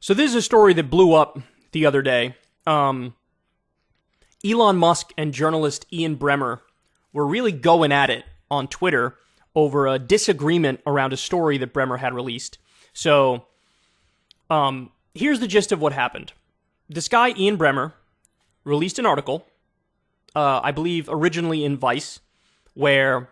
So this is a story that blew up the other day. Elon Musk and journalist Ian Bremmer were really going at it on Twitter over a disagreement around a story that Bremmer had released. So, here's the gist of what happened. This guy, Ian Bremmer, released an article, I believe originally in Vice, where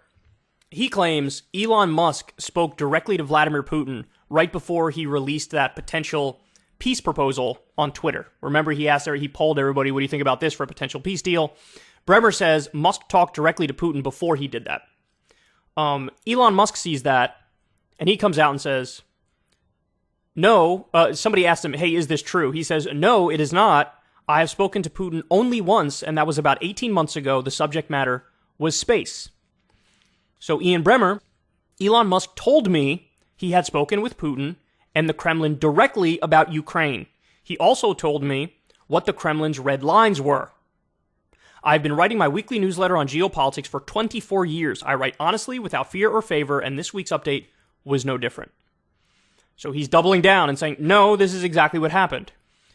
he claims Elon Musk spoke directly to Vladimir Putin right before he released that potential peace proposal on Twitter. Remember, he polled everybody, what do you think about this for a potential peace deal? Bremmer says Musk talked directly to Putin before he did that. Elon Musk sees that, and he comes out and says, no, somebody asked him, hey, is this true? He says, no, it is not. I have spoken to Putin only once, and that was about 18 months ago. The subject matter was space. So Ian Bremmer, Elon Musk told me he had spoken with Putin and the Kremlin directly about Ukraine. He also told me what the Kremlin's red lines were. I've been writing my weekly newsletter on geopolitics for 24 years. I write honestly, without fear or favor, and this week's update was no different. So he's doubling down and saying, no, this is exactly what happened.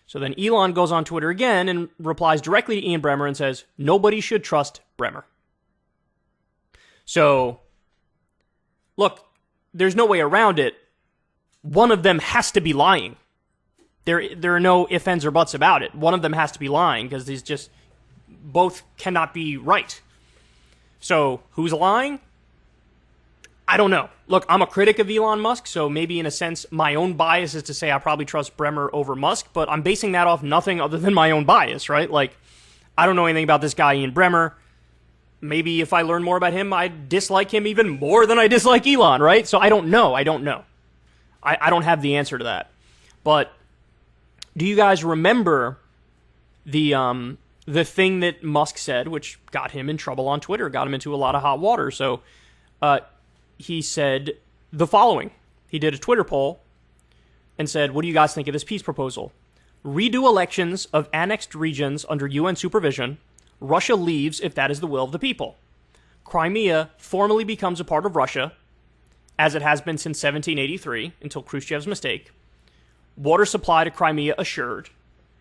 So then Elon goes on Twitter again and replies directly to Ian Bremmer and says, nobody should trust Bremmer. So, look, there's no way around it. One of them has to be lying. There are no ifs, ands, or buts about it. One of them has to be lying because these just both cannot be right. So, who's lying? I don't know. Look, I'm a critic of Elon Musk, so maybe in a sense my own bias is to say I probably trust Bremmer over Musk, but I'm basing that off nothing other than my own bias, right? Like, I don't know anything about this guy, Ian Bremmer. Maybe if I learn more about him, I'd dislike him even more than I dislike Elon, right? So I don't know. I don't have the answer to that. But do you guys remember the thing that Musk said, which got him in trouble on Twitter, got him into a lot of hot water? So he said the following. He did a Twitter poll and said, what do you guys think of this peace proposal? Redo elections of annexed regions under UN supervision. Russia leaves if that is the will of the people. Crimea formally becomes a part of Russia, as it has been since 1783, until Khrushchev's mistake. Water supply to Crimea assured.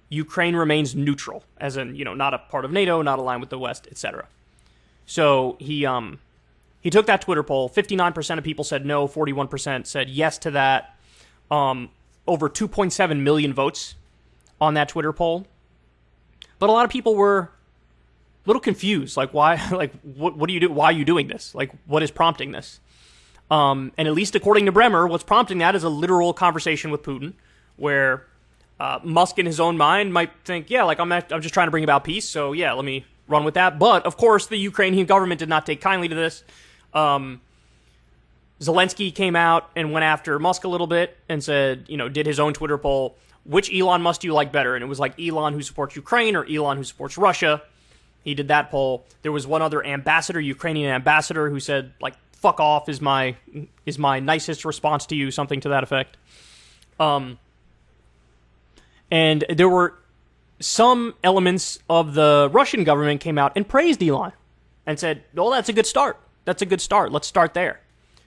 Ukraine remains neutral, as in, not a part of NATO, not aligned with the West, etc. So he took that Twitter poll. 59% of people said no, 41% said yes to that. Over 2.7 million votes on that Twitter poll. But a lot of people were a little confused. Like, why? Like, what do you do? Why are you doing this? Like, what is prompting this? And at least according to Bremmer, what's prompting that is a literal conversation with Putin, where Musk in his own mind might think, yeah, like I'm just trying to bring about peace, so yeah, let me run with that. But of course, the Ukrainian government did not take kindly to this. Zelensky came out and went after Musk a little bit and said, did his own Twitter poll, which Elon Musk do you like better? And it was like Elon who supports Ukraine or Elon who supports Russia. He did that poll. There was one other ambassador, Ukrainian ambassador, who said, like, fuck off is my nicest response to you, something to that effect. And there were some elements of the Russian government came out and praised Elon and said, well, that's a good start. That's a good start. Let's start there.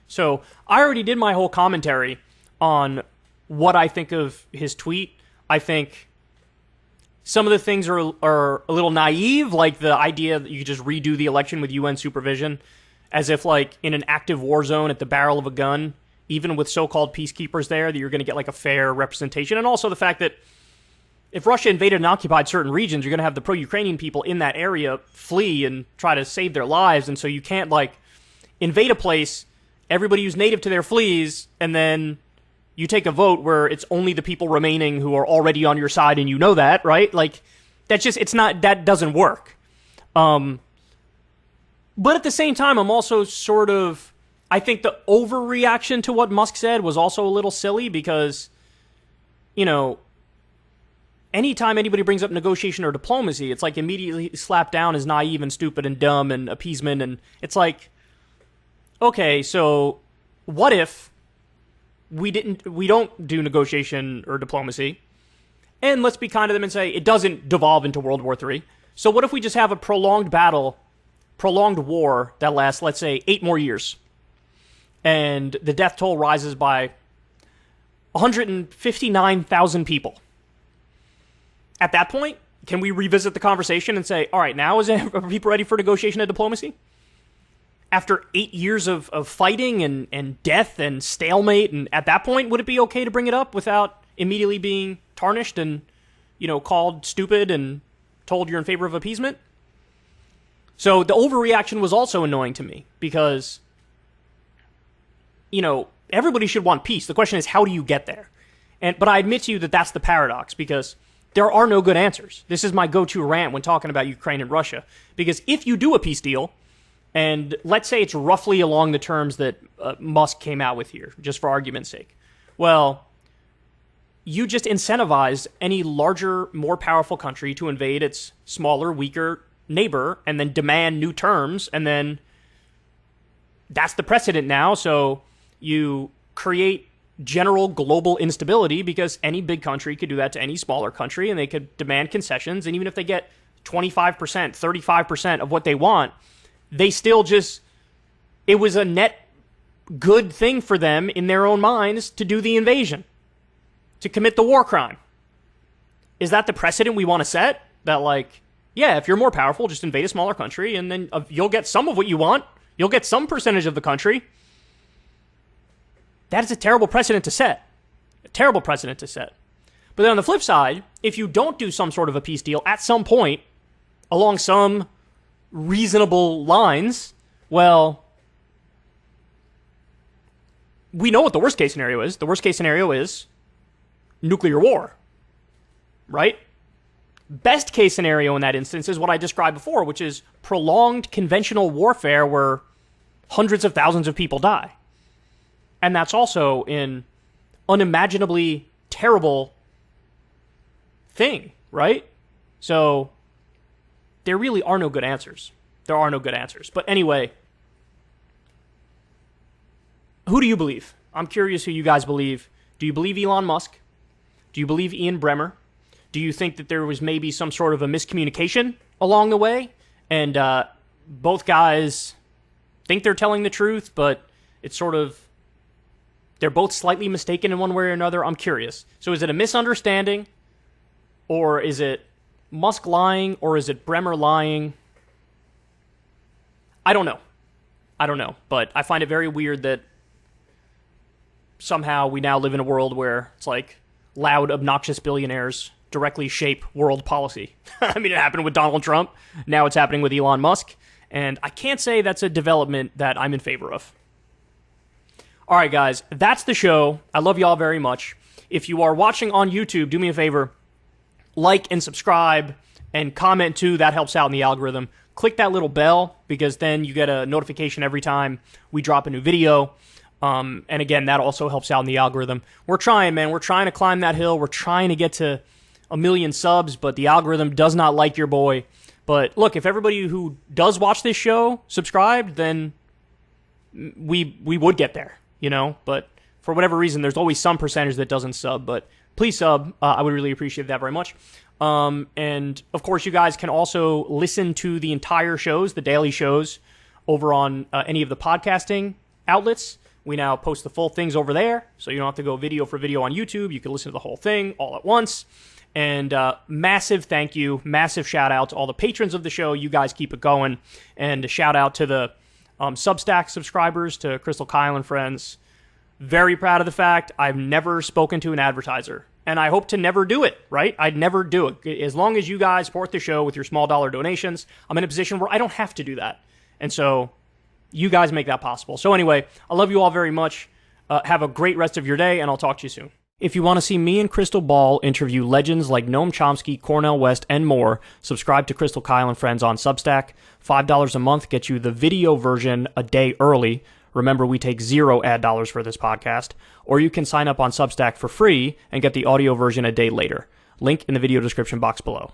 So I already did my whole commentary on what I think of his tweet. I think some of the things are a little naive, like the idea that you could just redo the election with UN supervision, as if like in an active war zone at the barrel of a gun, even with so-called peacekeepers there, that you're going to get like a fair representation. And also the fact that if Russia invaded and occupied certain regions, you're going to have the pro-Ukrainian people in that area flee and try to save their lives. And so you can't like invade a place, everybody who's native to there flees, and then you take a vote where it's only the people remaining who are already on your side, and you know that, right? Like, that's just, that doesn't work. But at the same time, I'm also I think the overreaction to what Musk said was also a little silly because, anytime anybody brings up negotiation or diplomacy, it's like immediately slapped down as naive and stupid and dumb and appeasement, and it's like, okay, so what if we don't do negotiation or diplomacy, and let's be kind to them and say it doesn't devolve into World War III. So what if we just have a prolonged war that lasts, let's say, 8 more years, and the death toll rises by 159,000 people. At that point, can we revisit the conversation and say, all right, now are people ready for negotiation and diplomacy? After 8 years of fighting and death and stalemate, and at that point, would it be okay to bring it up without immediately being tarnished and, called stupid and told you're in favor of appeasement? So the overreaction was also annoying to me because, everybody should want peace. The question is, how do you get there? But I admit to you that that's the paradox, because there are no good answers. This is my go-to rant when talking about Ukraine and Russia. Because if you do a peace deal, and let's say it's roughly along the terms that Musk came out with here, just for argument's sake, well, you just incentivize any larger, more powerful country to invade its smaller, weaker neighbor and then demand new terms, and then that's the precedent now. So you create general global instability because any big country could do that to any smaller country, and they could demand concessions, and even if they get 25%, 35% of what they want, they still it was a net good thing for them in their own minds to do the invasion, to commit the war crime. Is that the precedent we want to set? That if you're more powerful, just invade a smaller country, and then you'll get some of what you want. You'll get some percentage of the country. That is a terrible precedent to set. A terrible precedent to set. But then on the flip side, if you don't do some sort of a peace deal at some point, along some reasonable lines, well, we know what the worst case scenario is. The worst case scenario is nuclear war, right? Best case scenario in that instance is what I described before, which is prolonged conventional warfare where hundreds of thousands of people die. And that's also an unimaginably terrible thing, right? So there really are no good answers. There are no good answers. But anyway, who do you believe? I'm curious who you guys believe. Do you believe Elon Musk? Do you believe Ian Bremmer? Do you think that there was maybe some sort of a miscommunication along the way, and both guys think they're telling the truth, but it's sort of, they're both slightly mistaken in one way or another? I'm curious. So is it a misunderstanding, or is it Musk lying, or is it Bremmer lying? I don't know, but I find it very weird that somehow we now live in a world where it's like loud, obnoxious billionaires directly shape world policy. I mean, it happened with Donald Trump. Now it's happening with Elon Musk. And I can't say that's a development that I'm in favor of. All right, guys, that's the show. I love y'all very much. If you are watching on YouTube, do me a favor, like and subscribe and comment too. That helps out in the algorithm. Click that little bell, because then you get a notification every time we drop a new video. And again, that also helps out in the algorithm. We're trying, man. We're trying to climb that hill. We're trying to get to 1 million subs, but the algorithm does not like your boy. But look, if everybody who does watch this show subscribed, then we would get there, But for whatever reason, there's always some percentage that doesn't sub. But please sub. I would really appreciate that very much. And of course, you guys can also listen to the entire shows, the daily shows, over on any of the podcasting outlets. We now post the full things over there, so you don't have to go video for video on YouTube. You can listen to the whole thing all at once. And massive thank you, massive shout out to all the patrons of the show. You guys keep it going. And a shout out to the Substack subscribers, to Crystal, Kyle, and friends. Very proud of the fact I've never spoken to an advertiser. And I hope to never do it, right? I'd never do it. As long as you guys support the show with your small dollar donations, I'm in a position where I don't have to do that. And so you guys make that possible. So anyway, I love you all very much. Have a great rest of your day, and I'll talk to you soon. If you want to see me and Crystal Ball interview legends like Noam Chomsky, Cornel West, and more, subscribe to Crystal, Kyle, and Friends on Substack. $5 a month gets you the video version a day early. Remember, we take 0 ad dollars for this podcast. Or you can sign up on Substack for free and get the audio version a day later. Link in the video description box below.